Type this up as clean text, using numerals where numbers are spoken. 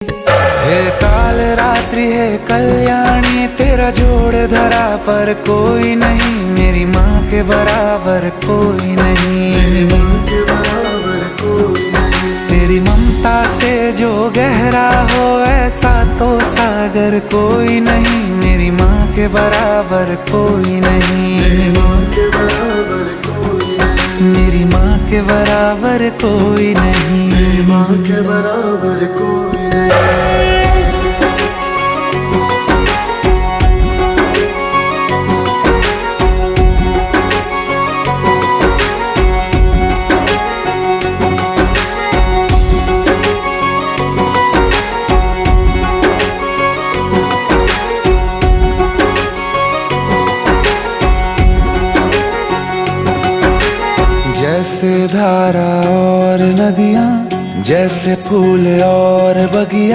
हे काल रात्रि है कल्याणी, तेरा जोड़ धरा पर कोई नहीं, मेरी माँ के बराबर कोई नहीं, मेरी माँ के बराबर कोई नहीं। तेरी ममता से जो गहरा हो ऐसा तो सागर कोई नहीं, मेरी माँ के बराबर कोई नहीं, मेरी माँ के बराबर कोई नहीं। मेरी माँ के बराबर कोई नहीं, मेरी माँ के बराबर कोई नहीं। जैसे धारा और नदियाँ, जैसे फूल और बगिया,